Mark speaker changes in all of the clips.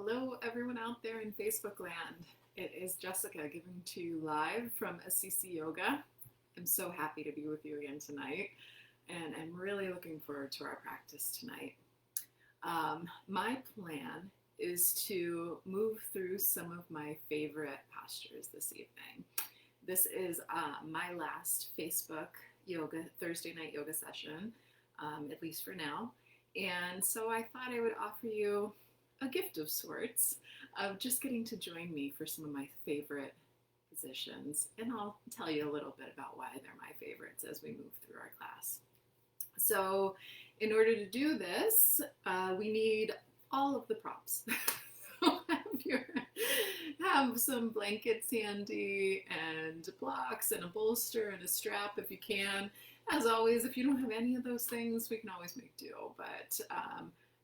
Speaker 1: Hello, everyone out there in Facebook land. It is Jessica giving to you live from Assisi Yoga. I'm so happy to be with you again tonight, and I'm really looking forward to our practice tonight. My plan is to move through some of my favorite postures this evening. This is my last Facebook yoga, Thursday night yoga session, at least for now. And so I thought I would offer you a gift of sorts of just getting to join me for some of my favorite positions. And I'll tell you a little bit about why they're my favorites as we move through our class. So in order to do this, we need all of the props. So have some blankets handy and blocks and a bolster and a strap if you can. As always, if you don't have any of those things, we can always make do. But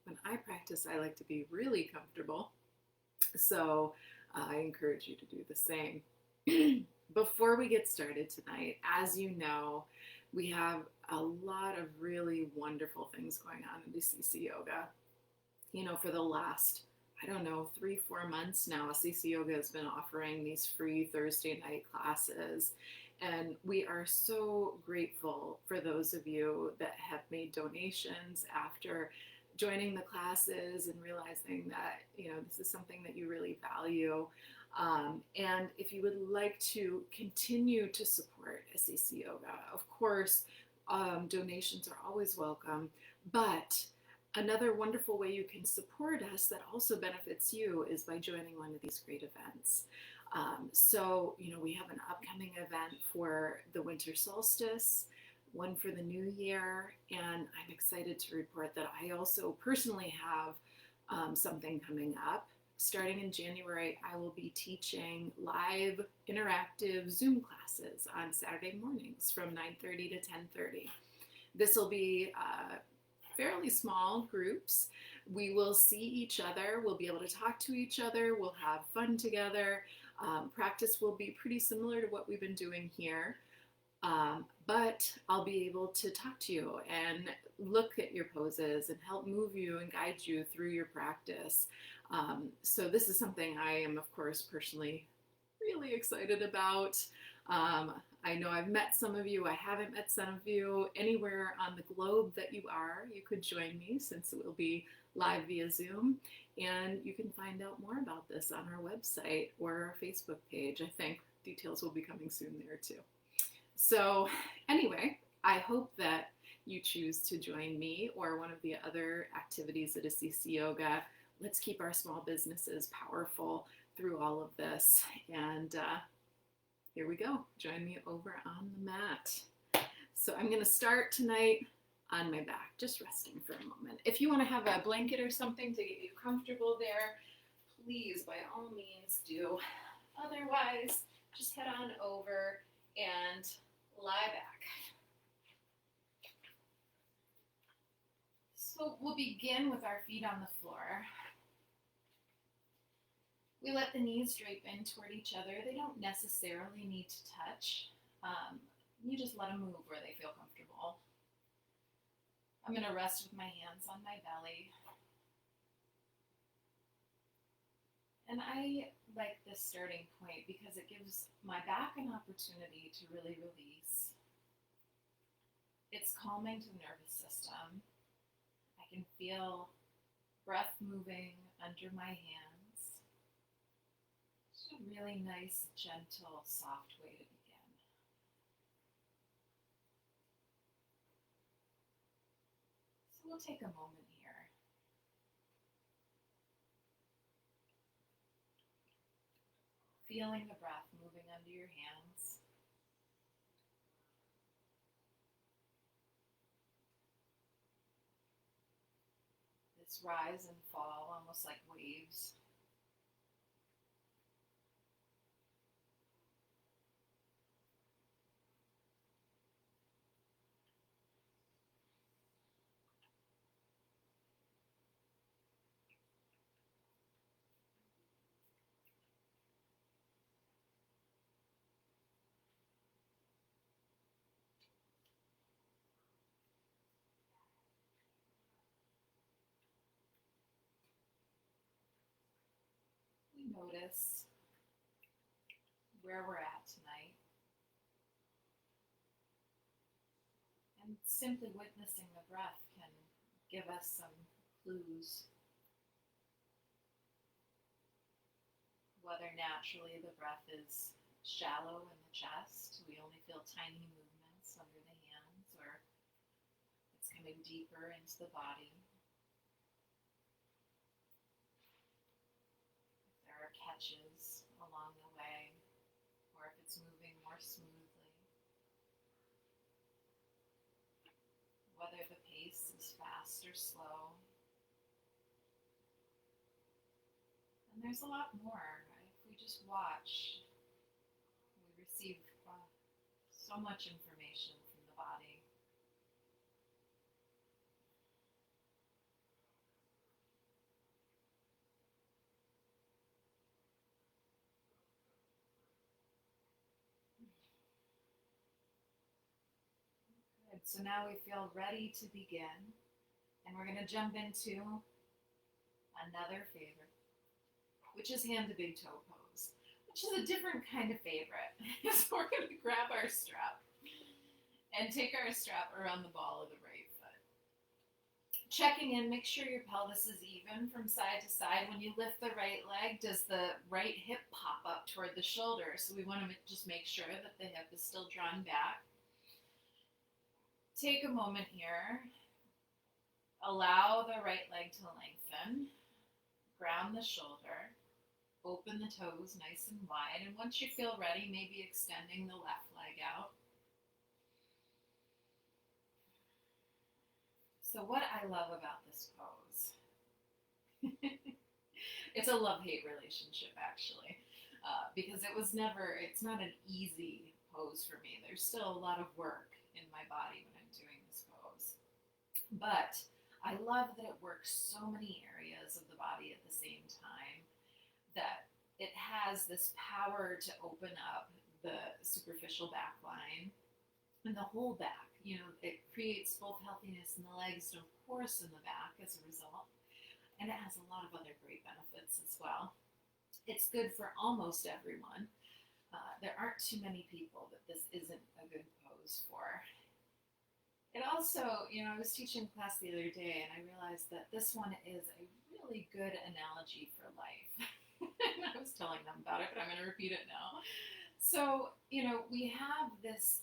Speaker 1: when I practice, I like to be really comfortable. So I encourage you to do the same. Before we get started tonight, as you know, we have a lot of really wonderful things going on in CC Yoga. You know, for the last, 3-4 months now, CC Yoga has been offering these free Thursday night classes. And we are so grateful for those of you that have made donations after joining the classes and realizing that, this is something that you really value. And if you would like to continue to support CC Yoga, of course, donations are always welcome. But another wonderful way you can support us that also benefits you is by joining one of these great events. So we have an upcoming event for the winter solstice, one for the new year, and I'm excited to report that I also personally have something coming up. Starting in January, I will be teaching live interactive Zoom classes on Saturday mornings from 9:30 to 10:30. This will be fairly small groups. We will see each other. We'll be able to talk to each other. We'll have fun together. Practice will be pretty similar to what we've been doing here. But I'll be able to talk to you and look at your poses and help move you and guide you through your practice. So this is something I am, of course, personally really excited about. I know I've met some of you. I haven't met some of you. Anywhere on the globe that you are, you could join me since it will be live via Zoom. And you can find out more about this on our website or our Facebook page. I think details will be coming soon there too. So anyway, I hope that you choose to join me or one of the other activities at CC Yoga. Let's keep our small businesses powerful through all of this. And here we go. Join me over on the mat. So I'm going to start tonight on my back, just resting for a moment. If you want to have a blanket or something to get you comfortable there, please, by all means, do. Otherwise, just head on over and lie back. So we'll begin with our feet on the floor. We let the knees drape in toward each other. They don't necessarily need to touch. You just let them move where they feel comfortable. I'm going to rest with my hands on my belly. And I like this starting point because it gives my back an opportunity to really release. It's calming to the nervous system. I can feel breath moving under my hands. It's a really nice, gentle, soft way to begin. So we'll take a moment here. Feeling the breath moving under your hands. This rise and fall, almost like waves. Notice where we're at tonight. And simply witnessing the breath can give us some clues. Whether naturally the breath is shallow in the chest, we only feel tiny movements under the hands, or it's coming deeper into the body. If there are catches along the way, or if it's moving more smoothly. Whether the pace is fast or slow. And there's a lot more, right? If we just watch, we receive so much information from the body. Good. So now we feel ready to begin, and we're going to jump into another favorite, which is hand to big toe pose, which is a different kind of favorite. So we're going to grab our strap and take our strap around the ball of the right foot. Checking in, make sure your pelvis is even from side to side. When you lift the right leg, does the right hip pop up toward the shoulder? So we want to just make sure that the hip is still drawn back. Take a moment here. Allow the right leg to lengthen. Ground the shoulder. Open the toes nice and wide, and once you feel ready, maybe extending the left leg out. So what I love about this pose, it's a love-hate relationship actually, because it's not an easy pose for me. There's still a lot of work in my body when I'm doing this pose. But I love that it works so many areas of the body at the same time, that it has this power to open up the superficial back line and the whole back. You know, it creates both healthiness in the legs and of course in the back as a result. And it has a lot of other great benefits as well. It's good for almost everyone. There aren't too many people that this isn't a good pose for. It also, I was teaching class the other day and I realized that this one is a really good analogy for life. And I was telling them about it, but I'm going to repeat it now. So, we have this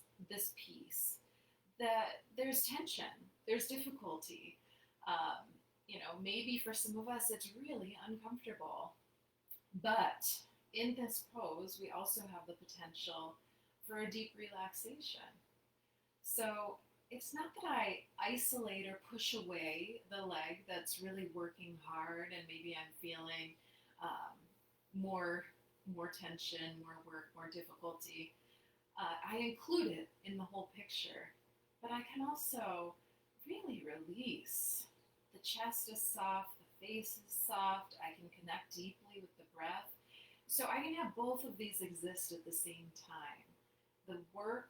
Speaker 1: piece that there's tension, there's difficulty. Maybe for some of us it's really uncomfortable. But in this pose, we also have the potential for a deep relaxation. So it's not that I isolate or push away the leg that's really working hard and maybe I'm feeling more tension, more work, more difficulty. I include it in the whole picture, but I can also really release. The chest is soft, the face is soft, I can connect deeply with the breath. So I can have both of these exist at the same time. The work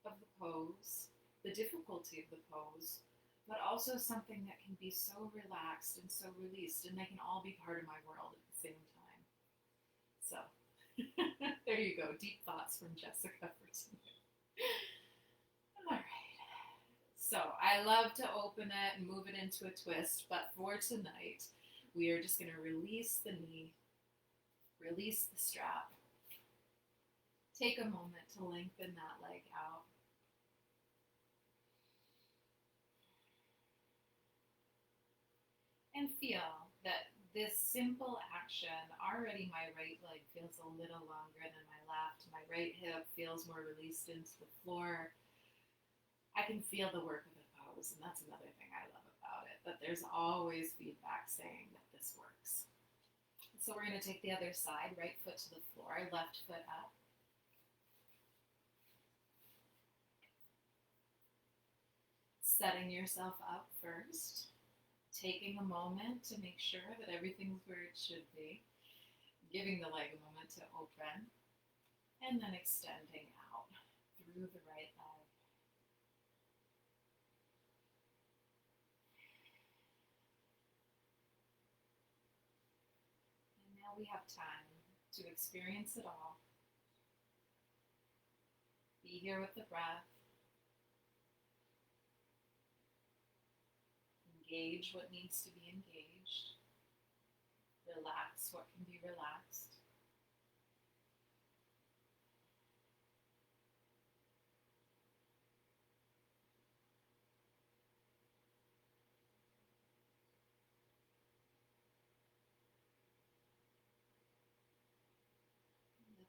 Speaker 1: of the pose, the difficulty of the pose, but also something that can be so relaxed and so released, and they can all be part of my world at the same time. So, there you go, deep thoughts from Jessica for tonight. All right. So, I love to open it and move it into a twist, but for tonight, we are just going to release the knee, release the strap, take a moment to lengthen that leg out. And feel that this simple action, already my right leg feels a little longer than my left. My right hip feels more released into the floor. I can feel the work of the pose, and that's another thing I love about it, that there's always feedback saying that this works. So we're going to take the other side, right foot to the floor, left foot up. Setting yourself up first. Taking a moment to make sure that everything's where it should be, giving the leg a moment to open, and then extending out through the right leg. And now we have time to experience it all. Be here with the breath. Engage what needs to be engaged. Relax what can be relaxed.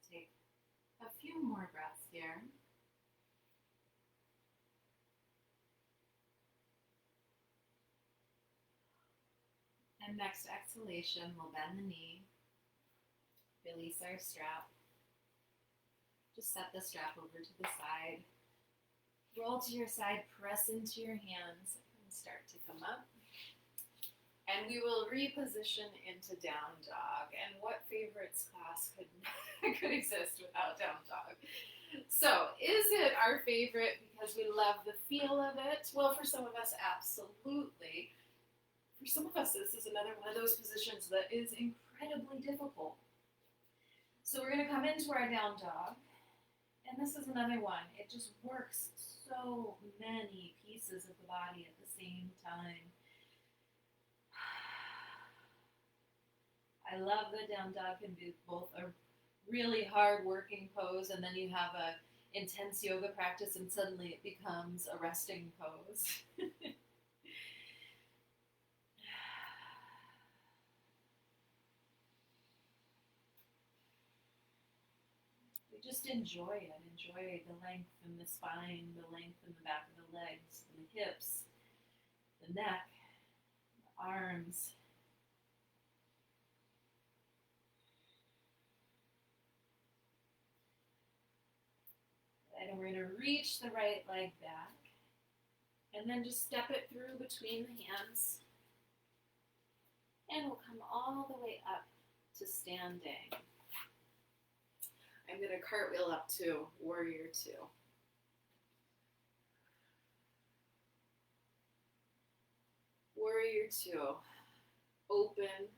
Speaker 1: Take a few more breaths here. And next exhalation, we'll bend the knee, release our strap. Just set the strap over to the side. Roll to your side, press into your hands, and start to come up. And we will reposition into down dog. And what favorites class could exist without down dog? So, is it our favorite because we love the feel of it? Well, for some of us, absolutely. For some of us, this is another one of those positions that is incredibly difficult. So we're going to come into our down dog. And this is another one. It just works so many pieces of the body at the same time. I love that down dog can be both a really hard working pose, and then you have a intense yoga practice and suddenly it becomes a resting pose. We just enjoy it. Enjoy the length in the spine, the length in the back of the legs, the hips, the neck, the arms. And we're going to reach the right leg back and then just step it through between the hands. And we'll come all the way up to standing. I'm going to cartwheel up to warrior two. Warrior two, open,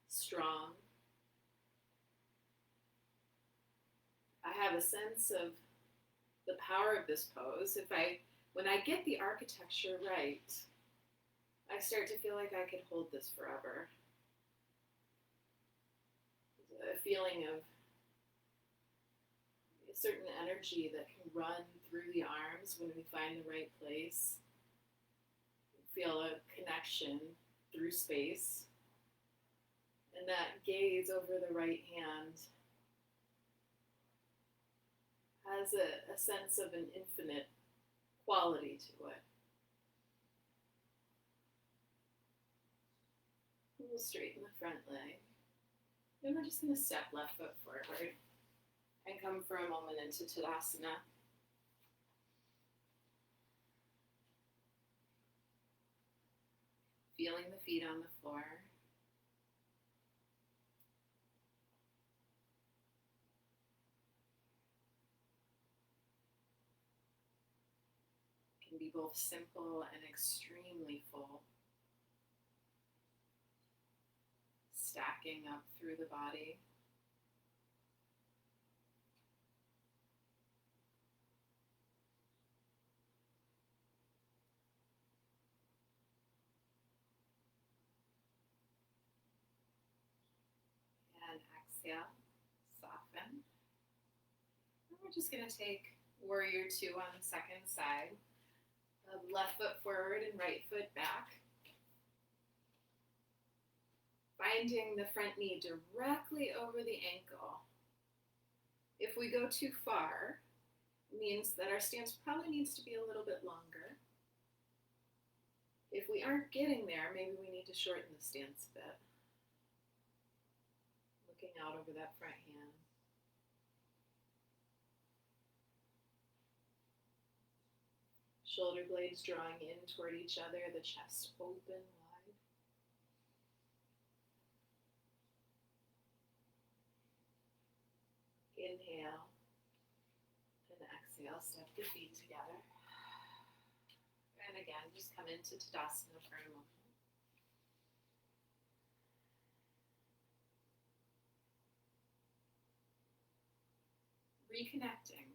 Speaker 1: strong. I have a sense of the power of this pose. When I get the architecture right, I start to feel like I could hold this forever. A feeling of a certain energy that can run through the arms when we find the right place. Feel a connection through space. And that gaze over the right hand has a sense of an infinite quality to it. We'll straighten the front leg. And we're just going to step left foot forward and come for a moment into Tadasana. Feeling the feet on the floor. It can be both simple and extremely full. Stacking up through the body. And exhale, soften. And we're just going to take warrior two on the second side. Left foot forward and right foot back. Finding the front knee directly over the ankle. If we go too far, it means that our stance probably needs to be a little bit longer. If we aren't getting there, maybe we need to shorten the stance a bit. Looking out over that front hand. Shoulder blades drawing in toward each other, the chest open wide. Inhale and exhale, step the feet together. And again, just come into Tadasana for a moment. And reconnecting,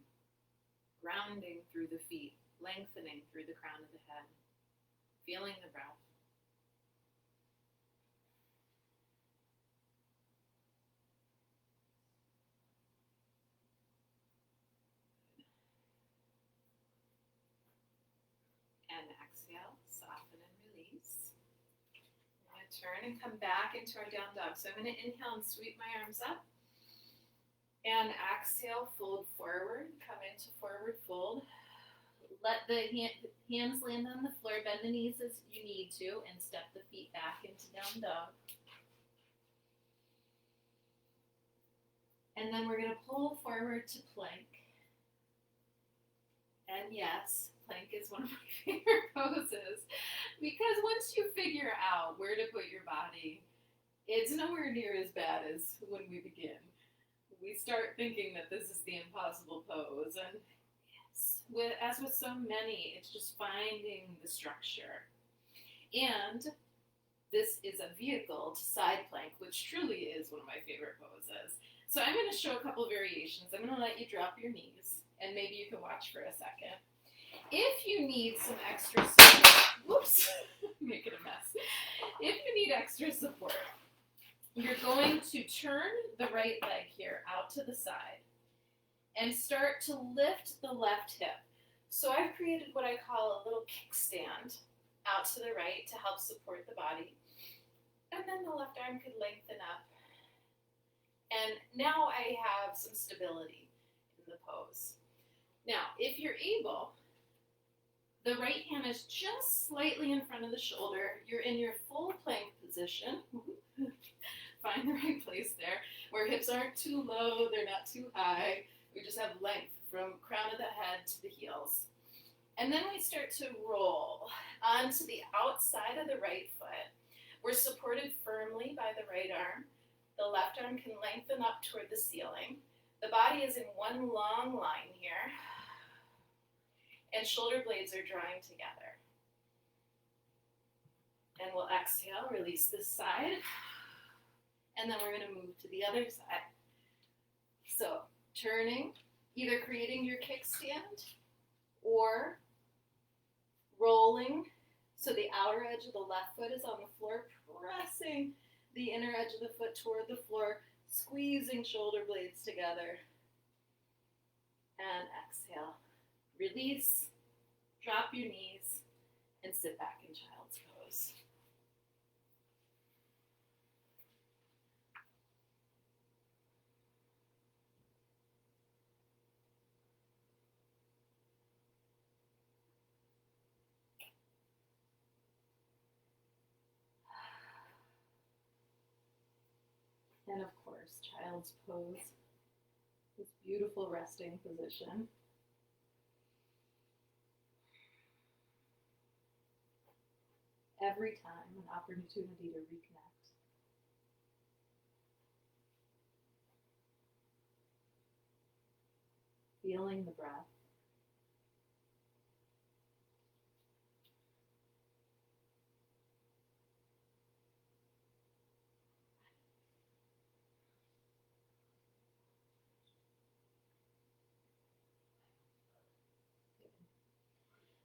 Speaker 1: grounding through the feet, lengthening through the crown of the head, feeling the breath. And exhale, soften and release. I'm going to turn and come back into our down dog. So I'm going to inhale and sweep my arms up. And exhale, fold forward, come into forward fold. Let the hands land on the floor, bend the knees as you need to, and step the feet back into down dog. And then we're going to pull forward to plank. And yes, plank is one of my favorite poses, because once you figure out where to put your body, it's nowhere near as bad as when we begin. We start thinking that this is the impossible pose, and yes, as with so many, it's just finding the structure. And this is a vehicle to side plank, which truly is one of my favorite poses. So I'm going to show a couple of variations. I'm going to let you drop your knees, and maybe you can watch for a second. If you need some extra support, whoops, making a mess. If you need extra support, you're going to turn the right leg here out to the side and start to lift the left hip. So I've created what I call a little kickstand out to the right to help support the body. And then the left arm could lengthen up. And now I have some stability in the pose. Now, if you're able, the right hand is just slightly in front of the shoulder. You're in your full plank position. Find the right place there, where hips aren't too low, they're not too high. We just have length from crown of the head to the heels. And then we start to roll onto the outside of the right foot. We're supported firmly by the right arm. The left arm can lengthen up toward the ceiling. The body is in one long line here, and shoulder blades are drawing together. And we'll exhale, release this side. And then we're going to move to the other side. So turning, either creating your kickstand or rolling so the outer edge of the left foot is on the floor, pressing the inner edge of the foot toward the floor, squeezing shoulder blades together. And exhale. Release, drop your knees, and sit back in child's pose. And of course, child's pose, this beautiful resting position. Every time an opportunity to reconnect. Feeling the breath.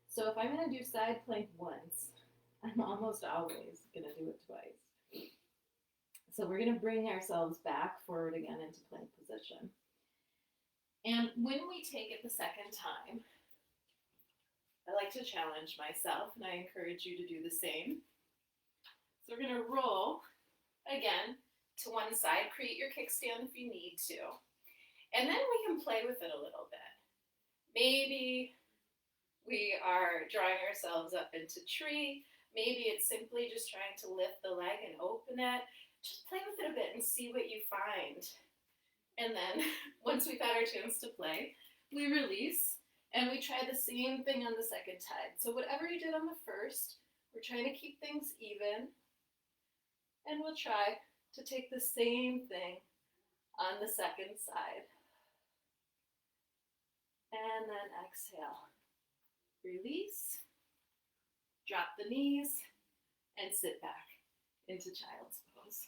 Speaker 1: So if I'm going to do side plank once, I'm almost always going to do it twice. So we're going to bring ourselves back forward again into plank position. And when we take it the second time, I like to challenge myself, and I encourage you to do the same. So we're going to roll again to one side, create your kickstand if you need to. And then we can play with it a little bit. Maybe we are drawing ourselves up into tree. Maybe it's simply just trying to lift the leg and open it. Just play with it a bit and see what you find. And then once we've had our chance to play, we release and we try the same thing on the second time. So whatever you did on the first, we're trying to keep things even. And we'll try to take the same thing on the second side. And then exhale. Release, drop the knees, and sit back into child's pose.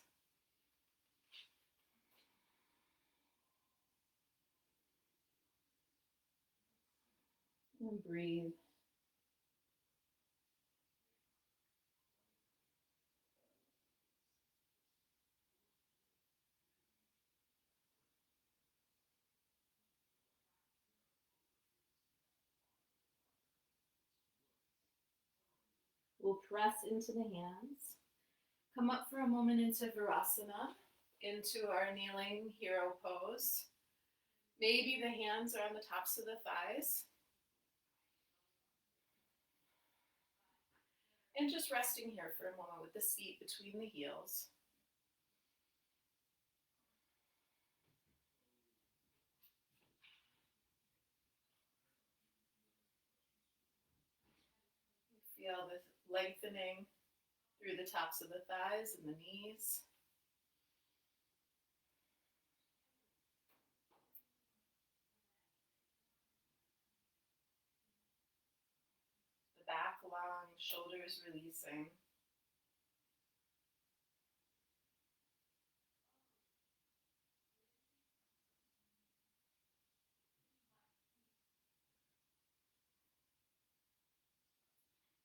Speaker 2: And breathe. We'll press into the hands. Come up for a moment into Virasana, into our kneeling hero pose. Maybe the hands are on the tops of the thighs. And just resting here for a moment with the seat between the heels. Feel the lengthening through the tops of the thighs and the knees. The back long, shoulders releasing.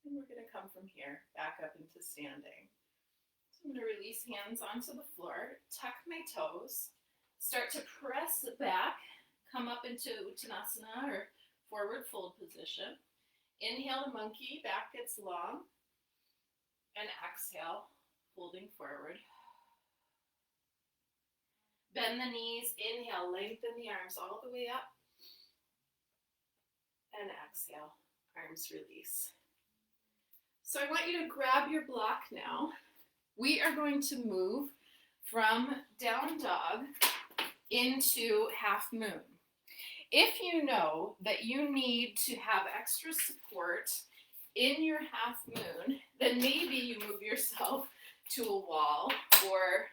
Speaker 2: And we're going to come from here, back up into standing. So I'm going to release hands onto the floor, tuck my toes, start to press back, come up into Uttanasana or forward fold position. Inhale to monkey, back gets long, and exhale, folding forward. Bend the knees, inhale, lengthen the arms all the way up, and exhale, arms release. So I want you to grab your block now. We are going to move from down dog into half moon. If you know that you need to have extra support in your half moon, then maybe you move yourself to a wall or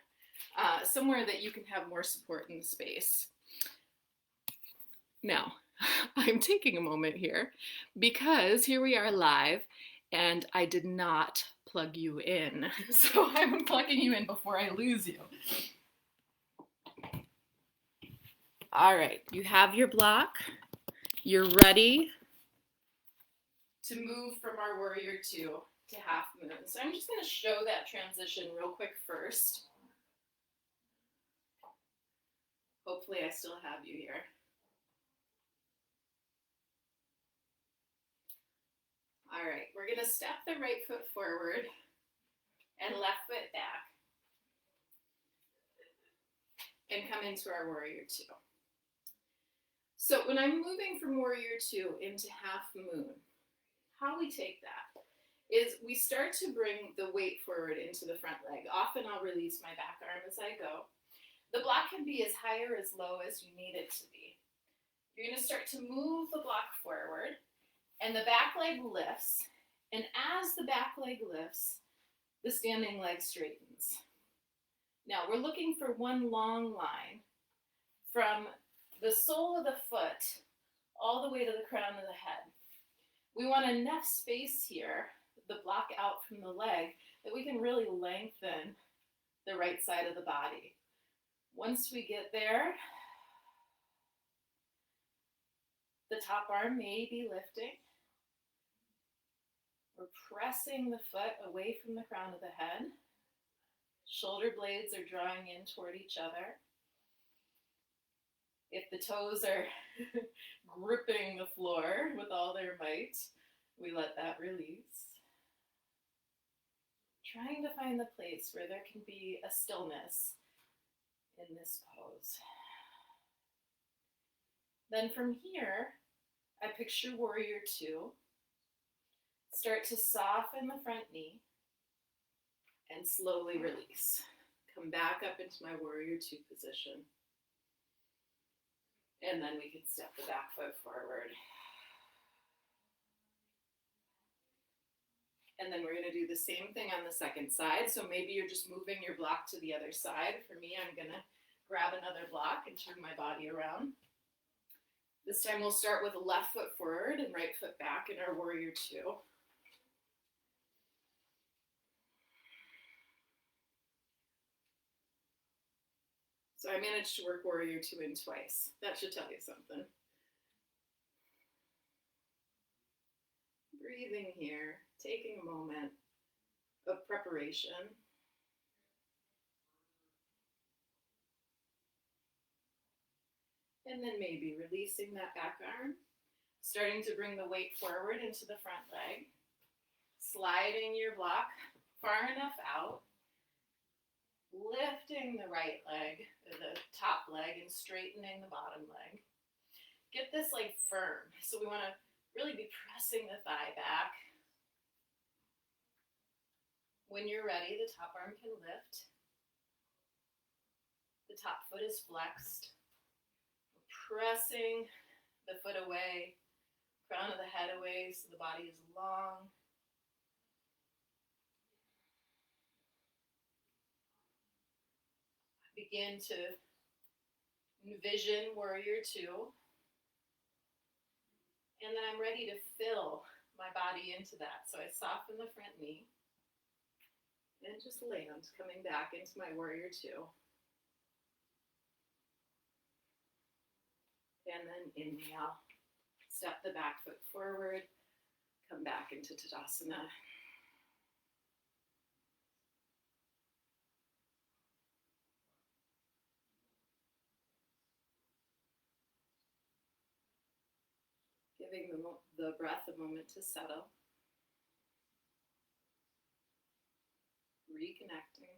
Speaker 2: somewhere that you can have more support in the space. Now, I'm taking a moment here because here we are live and I did not plug you in. So I'm plugging you in before I lose you. All right, you have your block. You're ready to move from our warrior two to half moon. So I'm just going to show that transition real quick first. Hopefully I still have you here. All right, we're going to step the right foot forward and left foot back and come into our warrior two. So when I'm moving from warrior two into half moon, how we take that is we start to bring the weight forward into the front leg. Often I'll release my back arm as I go. The block can be as high or as low as you need it to be. You're going to start to move the block forward and the back leg lifts. And as the back leg lifts, the standing leg straightens. Now we're looking for one long line from the sole of the foot all the way to the crown of the head. We want enough space here, the block out from the leg, that we can really lengthen the right side of the body. Once we get there, the top arm may be lifting. We're pressing the foot away from the crown of the head. Shoulder blades are drawing in toward each other. If the toes are gripping the floor with all their might, we let that release. Trying to find the place where there can be a stillness in this pose. Then from here, I picture warrior two. Start to soften the front knee and slowly release. Come back up into my warrior two position. And then we can step the back foot forward. And then we're going to do the same thing on the second side. So maybe you're just moving your block to the other side. For me, I'm going to grab another block and turn my body around. This time we'll start with left foot forward and right foot back in our warrior two. So I managed to work warrior two in twice. That should tell you something. breathing here, taking a moment of preparation. And then maybe releasing that back arm, starting to bring the weight forward into the front leg, sliding your block far enough out, lifting the right leg, the top leg, and straightening the bottom leg. Get this leg firm. So we want to really be pressing the thigh back. When you're ready, the top arm can lift. The top foot is flexed. Pressing the foot away, crown of the head away so the body is long. Begin to envision warrior two. And then I'm ready to fill my body into that. So I soften the front knee and just land, coming back into my warrior two. And then inhale, step the back foot forward, come back into Tadasana. Giving the breath a moment to settle. Reconnecting.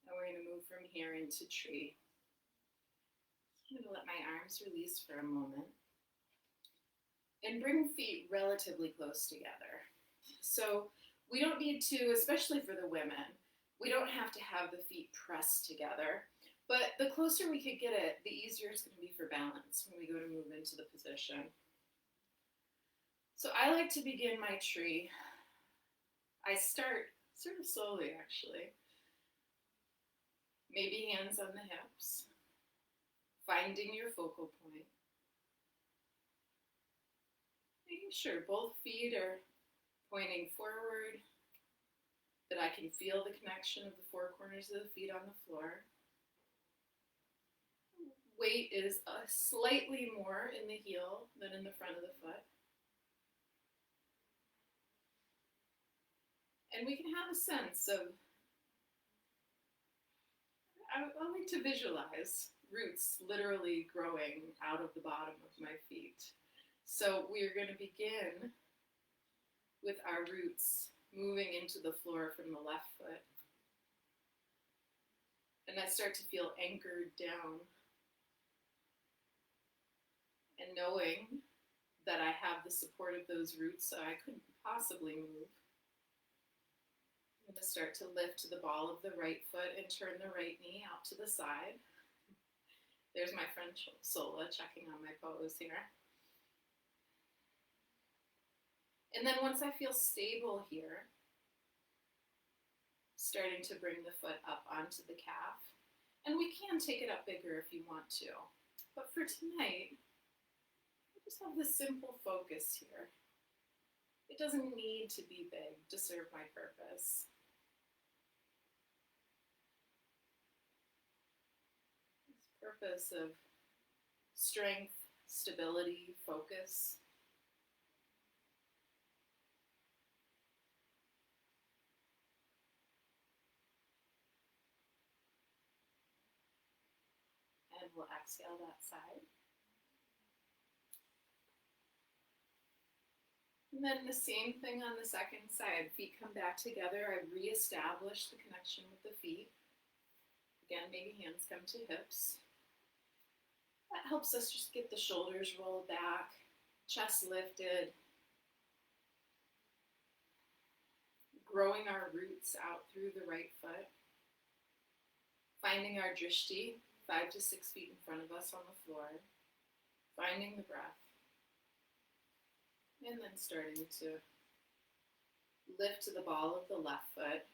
Speaker 2: And we're going to move from here into tree. I'm going to let my arms release for a moment. And bring feet relatively close together. So we don't need to, especially for the women, we don't have to have the feet pressed together. But the closer we could get it, the easier it's going to be for balance when we go to move into the position. So I like to begin my tree. I start sort of slowly, actually. Maybe hands on the hips, finding your focal point. Making sure both feet are pointing forward, that I can feel the connection of the four corners of the feet on the floor. Weight is slightly more in the heel than in the front of the foot. And we can have a sense of, I like to visualize roots literally growing out of the bottom of my feet. So we're going to begin with our roots moving into the floor from the left foot. And I start to feel anchored down. And knowing that I have the support of those roots so I couldn't possibly move. I'm going to start to lift the ball of the right foot and turn the right knee out to the side. There's my friend Sola checking on my pose here. And then once I feel stable here, starting to bring the foot up onto the calf. And we can take it up bigger if you want to. But for tonight, I just have this simple focus here. It doesn't need to be big to serve my purpose. This purpose of strength, stability, focus. And we'll exhale that side. And then the same thing on the second side. Feet come back together. I reestablish the connection with the feet. Again, maybe hands come to hips. That helps us just get the shoulders rolled back, chest lifted, growing our roots out through the right foot, finding our drishti, 5 to 6 feet in front of us on the floor, finding the breath, and then starting to lift to the ball of the left foot,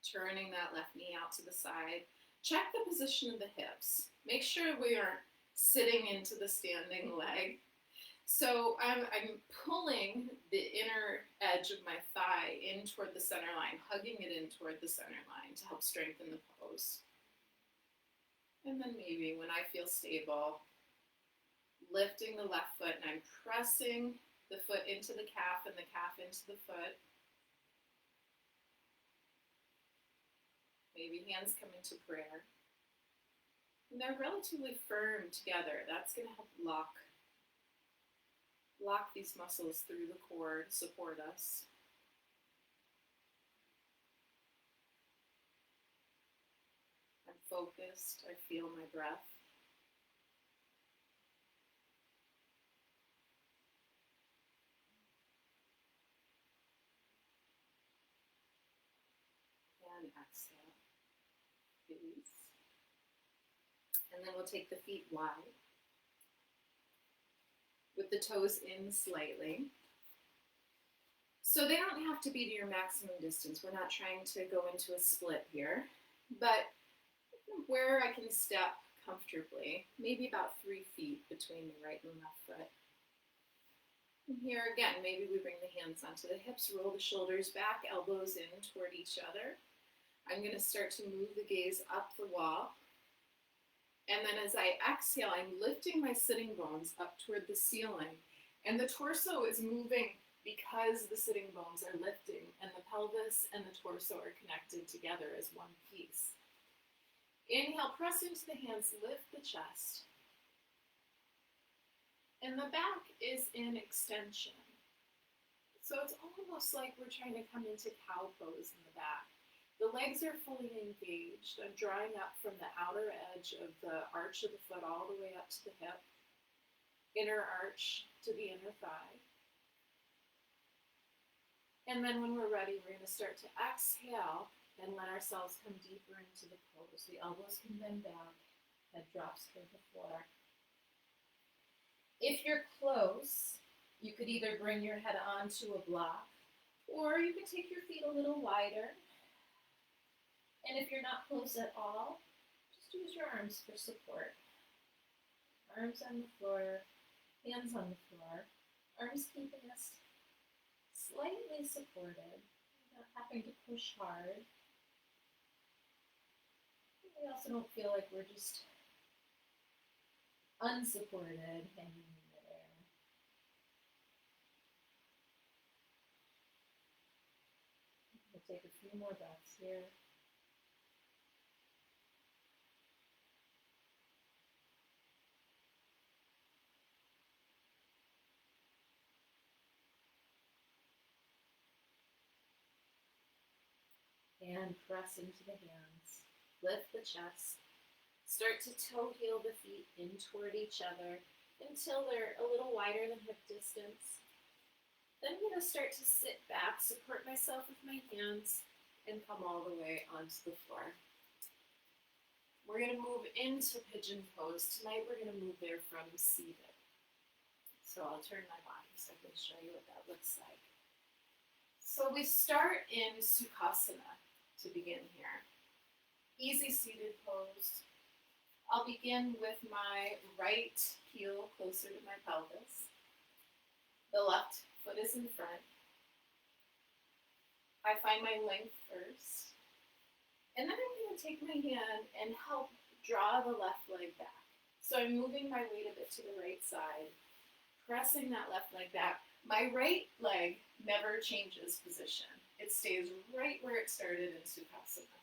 Speaker 2: turning that left knee out to the side. Check the position of the hips. Make sure we aren't sitting into the standing leg. So I'm pulling the inner edge of my thigh in toward the center line, hugging it in toward the center line to help strengthen the pose. And then maybe when I feel stable, lifting the left foot and I'm pressing the foot into the calf and the calf into the foot. Maybe hands come into prayer. And they're relatively firm together. That's going to help lock these muscles through the core to support us. I'm focused. I feel my breath. And exhale. Release. And then we'll take the feet wide, with the toes in slightly. So they don't have to be to your maximum distance. We're not trying to go into a split here, but where I can step comfortably, maybe about 3 feet between the right and left foot. And here again, maybe we bring the hands onto the hips, roll the shoulders back, elbows in toward each other. I'm going to start to move the gaze up the wall. And then as I exhale, I'm lifting my sitting bones up toward the ceiling. And the torso is moving because the sitting bones are lifting and the pelvis and the torso are connected together as one piece. Inhale, press into the hands, lift the chest. And the back is in extension. So it's almost like we're trying to come into cow pose in the back. The legs are fully engaged. I'm drawing up from the outer edge of the arch of the foot all the way up to the hip. Inner arch to the inner thigh. And then when we're ready, we're going to start to exhale and let ourselves come deeper into the pose. The elbows can bend back, head drops toward the floor. If you're close, you could either bring your head onto a block, or you could take your feet a little wider. And if you're not close at all, just use your arms for support. Arms on the floor, hands on the floor, arms keeping us slightly supported, not having to push hard. We also don't feel like we're just unsupported, hanging in midair. We'll take a few more breaths here. And press into the hands. Lift the chest. Start to toe heel the feet in toward each other until they're a little wider than hip distance. Then I'm going to start to sit back, support myself with my hands, and come all the way onto the floor. We're going to move into Pigeon Pose. Tonight we're going to move there from seated. So I'll turn my body so I can show you what that looks like. So we start in Sukhasana to begin here. Easy seated pose. I'll begin with my right heel closer to my pelvis. The left foot is in front. I find my length first. And then I'm going to take my hand and help draw the left leg back. So I'm moving my weight a bit to the right side, pressing that left leg back. My right leg never changes position. It stays right where it started in Sukhasana.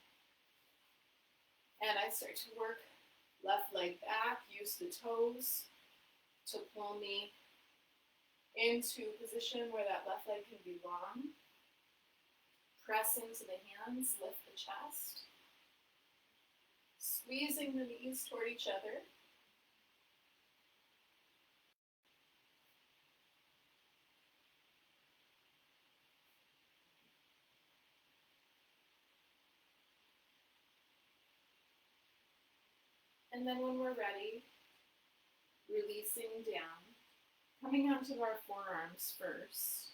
Speaker 2: And I start to work left leg back, use the toes to pull me into a position where that left leg can be long. Press into the hands, lift the chest. Squeezing the knees toward each other. And then when we're ready, releasing down, coming onto our forearms first.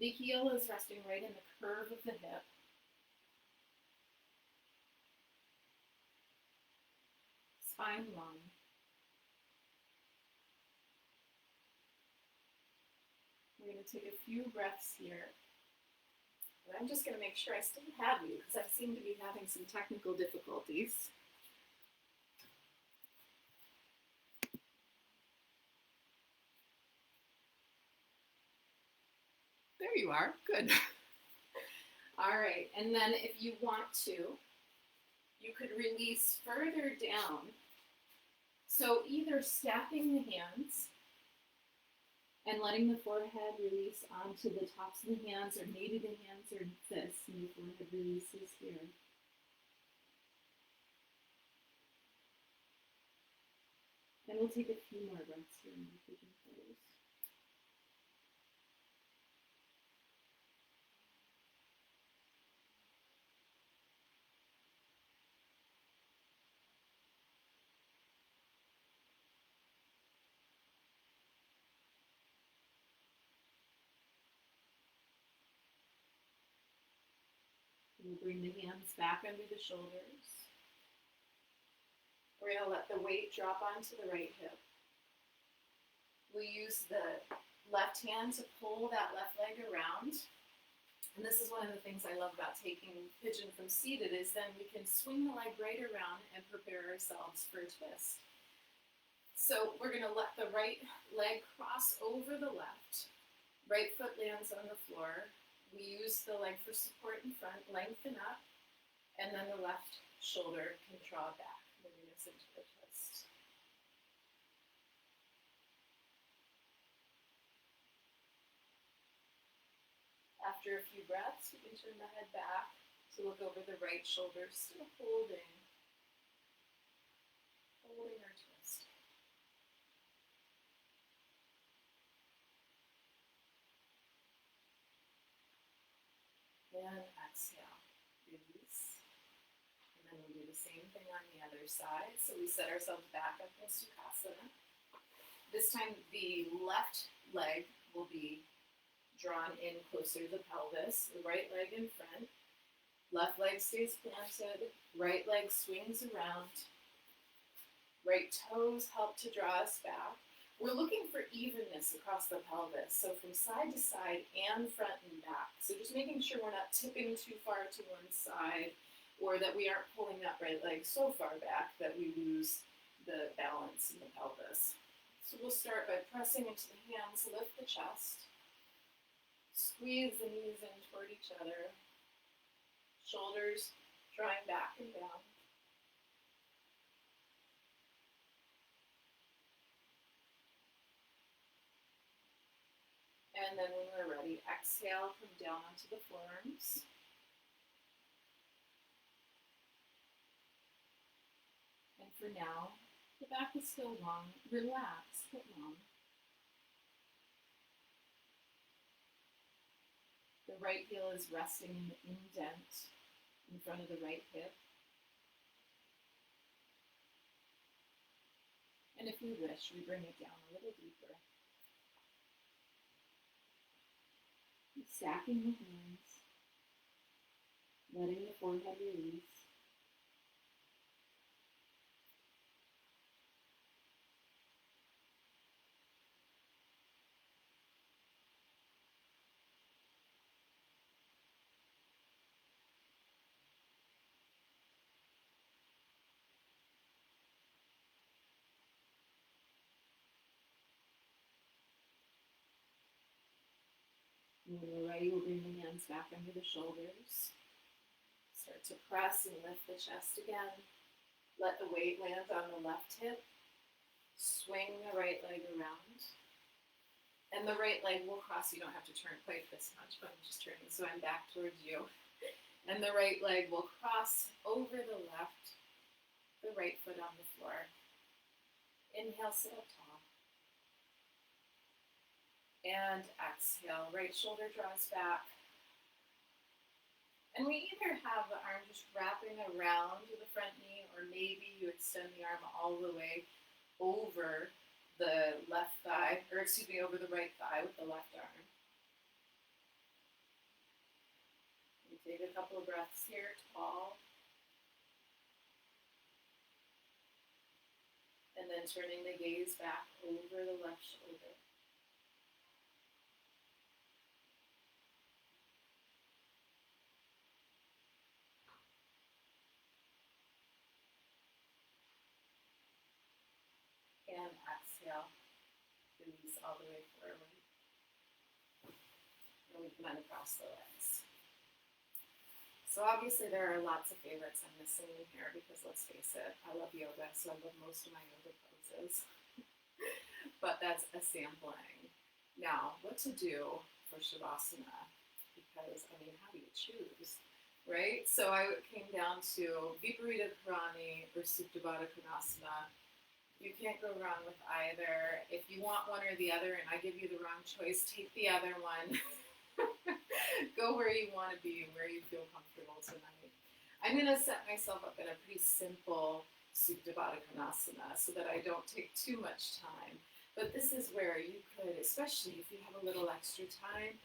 Speaker 2: The heel is resting right in the curve of the hip. Spine long. take a few breaths here. And I'm just going to make sure I still have you because I seem to be having some technical difficulties. There you are. Good. All right. And then if you want to, you could release further down. So either stacking the hands and letting the forehead release onto the tops of the hands, or maybe the hands are this and the forehead releases here. And we'll take a few more breaths here in the pigeon pose. We'll bring the hands back under the shoulders. We're going to let the weight drop onto the right hip. We use the left hand to pull that left leg around. And this is one of the things I love about taking pigeon from seated, is then we can swing the leg right around and prepare ourselves for a twist. So we're going to let the right leg cross over the left. Right foot lands on the floor. We use the leg for support in front, lengthen up, and then the left shoulder can draw back, moving us into the twist. After a few breaths, we can turn the head back to look over the right shoulder, still holding our twist. And exhale, release. And then we'll do the same thing on the other side. So we set ourselves back up in Sukhasana. This time the left leg will be drawn in closer to the pelvis, the right leg in front. Left leg stays planted, right leg swings around. Right toes help to draw us back. We're looking for evenness across the pelvis, so from side to side and front and back. So just making sure we're not tipping too far to one side, or that we aren't pulling that right leg so far back that we lose the balance in the pelvis. So we'll start by pressing into the hands, lift the chest, squeeze the knees in toward each other, shoulders drawing back and down. And then when we're ready, exhale, come down onto the forearms. And for now, the back is still long, relaxed but long. The right heel is resting in the indent in front of the right hip. And if we wish, we bring it down a little deeper. Stacking the hands, letting the forehead release. When we're ready, we'll bring the hands back under the shoulders. Start to press and lift the chest again. Let the weight land on the left hip. Swing the right leg around. And the right leg will cross. You don't have to turn quite this much, but I'm just turning so I'm back towards you. And the right leg will cross over the left, the right foot on the floor. Inhale, sit up tall. And exhale, right shoulder draws back. And we either have the arm just wrapping around the front knee, or maybe you extend the arm all the way over the left thigh, or excuse me, over the right thigh with the left arm. We take a couple of breaths here, tall. And then turning the gaze back over the left shoulder. release all the way forward. And we come across the legs. So obviously there are lots of favorites I'm missing in here because let's face it, I love yoga, so I love most of my yoga poses. But that's a sampling. Now, what to do for Shavasana? Because, I mean, how do you choose, right? So I came down to Viparita Karani or Supta Baddha Konasana. You can't go wrong with either. If you want one or the other and I give you the wrong choice, take the other one. Go where you want to be, where you feel comfortable tonight. I'm going to set myself up in a pretty simple Supta Baddha Konasana so that I don't take too much time. But this is where you could, especially if you have a little extra time,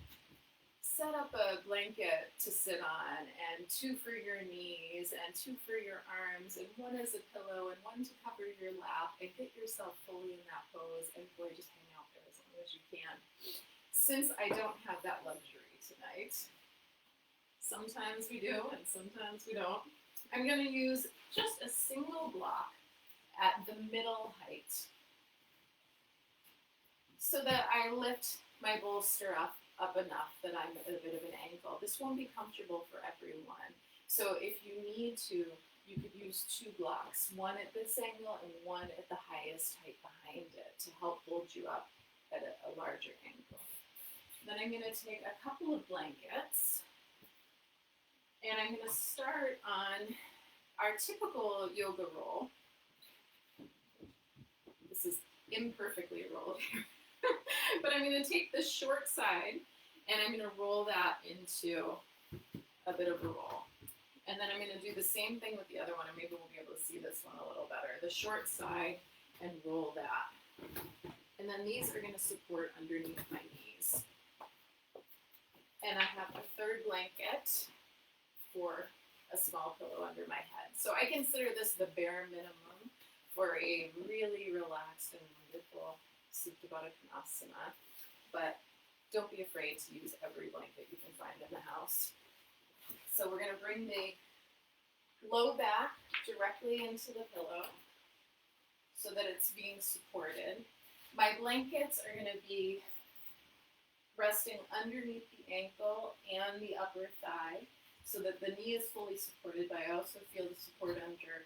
Speaker 2: set up a blanket to sit on, and 2 for your knees, and 2 for your arms, and 1 as a pillow, and 1 to cover your lap, and get yourself fully in that pose, and boy, just hang out there as long as you can. Since I don't have that luxury tonight, sometimes we do, and sometimes we don't, I'm going to use just a single block at the middle height, so that I lift my bolster up enough that I'm at a bit of an angle. This won't be comfortable for everyone. So if you need to, you could use 2 blocks, 1 at this angle and 1 at the highest height behind it to help hold you up at a larger angle. Then I'm going to take a couple of blankets and I'm going to start on our typical yoga roll. This is imperfectly rolled here. But I'm going to take the short side and I'm going to roll that into a bit of a roll. And then I'm going to do the same thing with the other one, and maybe we'll be able to see this one a little better. The short side and roll that. And then these are going to support underneath my knees. And I have a 3rd blanket for a small pillow under my head. So I consider this the bare minimum for a really relaxed and wonderful Supta Baddha Konasana, but don't be afraid to use every blanket you can find in the house. So we're going to bring the low back directly into the pillow so that it's being supported. My blankets are going to be resting underneath the ankle and the upper thigh so that the knee is fully supported, but I also feel the support under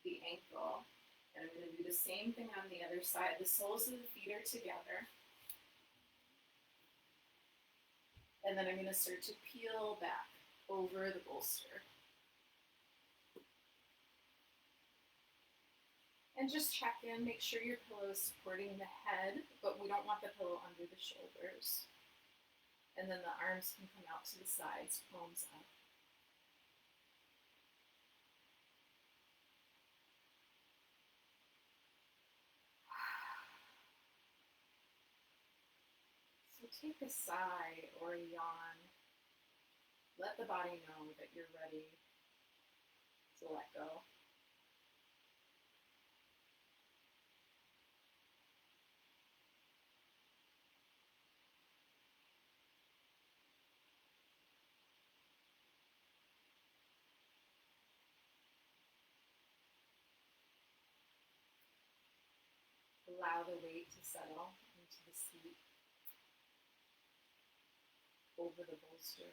Speaker 2: the ankle. And I'm going to do the same thing on the other side. The soles of the feet are together. And then I'm going to start to peel back over the bolster. And just check in, make sure your pillow is supporting the head, but we don't want the pillow under the shoulders. And then the arms can come out to the sides, palms up. So take a sigh or a yawn. Let the body know that you're ready to let go. Allow the weight to settle into the seat, over the bolster.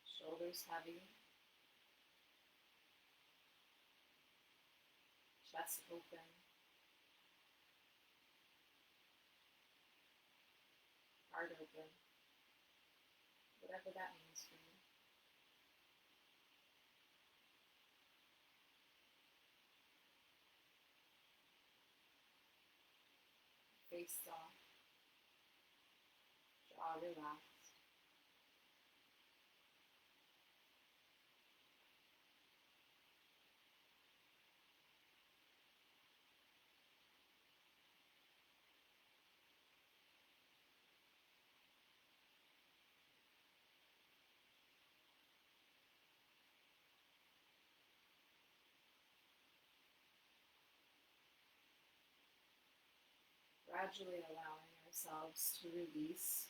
Speaker 2: Shoulders heavy, chest open. Heart open, whatever that means for you. Face soft, jaw relaxed. Gradually allowing ourselves to release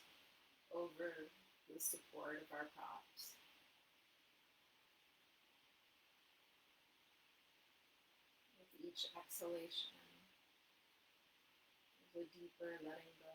Speaker 2: over the support of our props. each exhalation, there's a deeper letting go.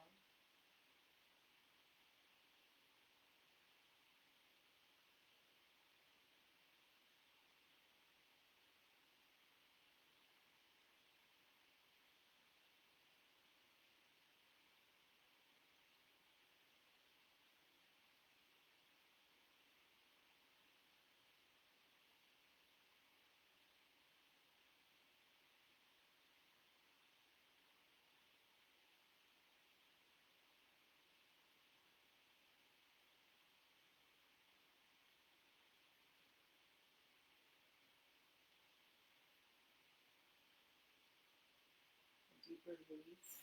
Speaker 2: A deeper release.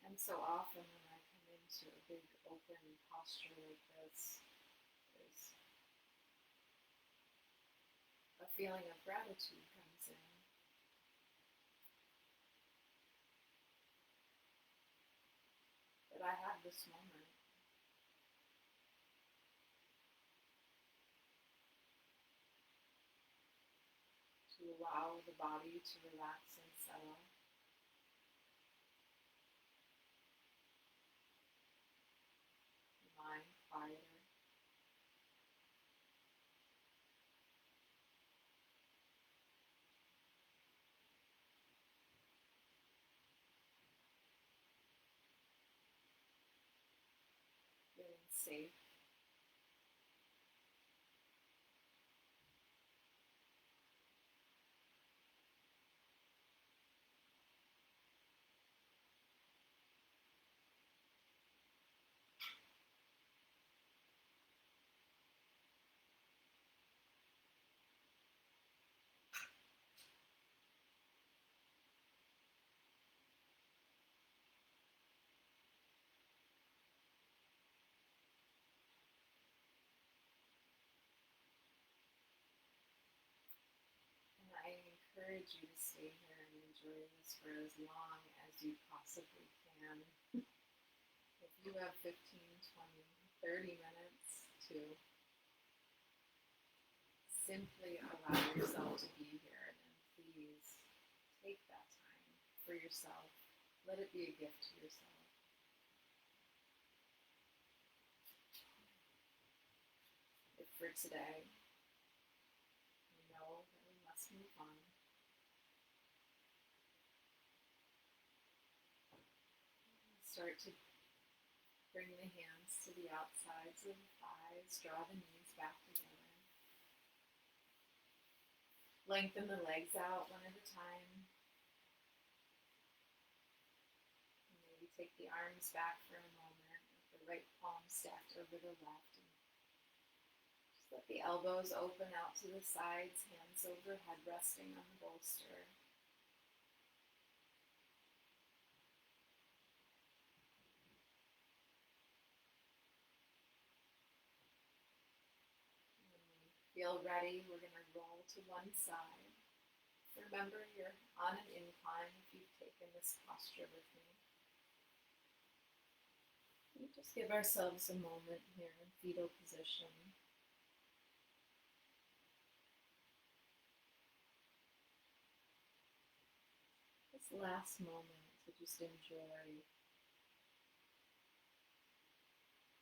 Speaker 2: And so often when I come into a big open posture like this, there's a feeling of gratitude comes in. That I have this moment. To allow the body to relax and settle. The mind quieter. Feeling safe. And I encourage you to stay here and enjoy this for as long as you possibly can. If you have 15, 20, 30 minutes to simply allow yourself to be here, then please take that time for yourself. Let it be a gift to yourself. If for today, you know that we must move on, start to bring the hands to the outsides of the thighs, draw the knees back together. Lengthen the legs out one at a time. And maybe take the arms back for a moment with the right palm stacked over the left. And just let the elbows open out to the sides, hands overhead resting on the bolster. Feel ready, we're going to roll to one side. Remember, you're on an incline if you've taken this posture with me. And just give ourselves a moment here in fetal position. This last moment to just enjoy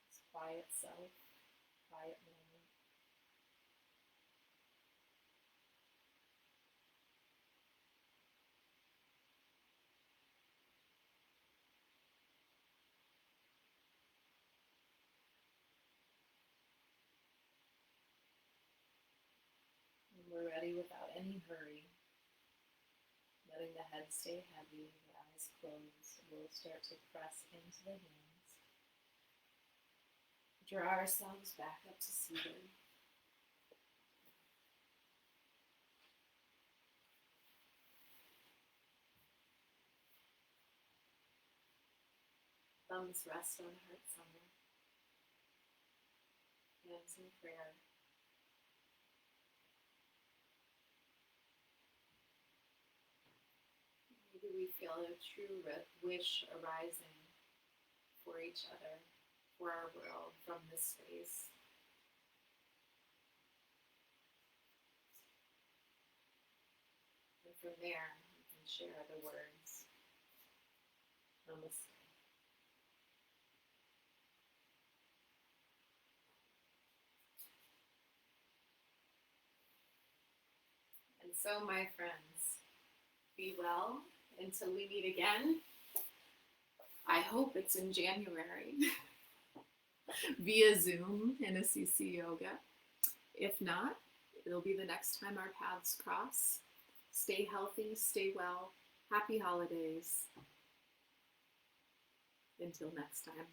Speaker 2: this quiet self, quiet moment. We're ready without any hurry, letting the head stay heavy, the eyes closed. We'll start to press into the hands. Draw ourselves back up to seated. Thumbs rest on heart center. Hands in prayer. we feel a true wish arising for each other, for our world, from this space. And from there, we can share the words. Namaste. And so, my friends, be well until we meet again. I hope it's in January via Zoom in Assisi Yoga. If not, it'll be the next time our paths cross. Stay healthy, stay well. Happy holidays. Until next time.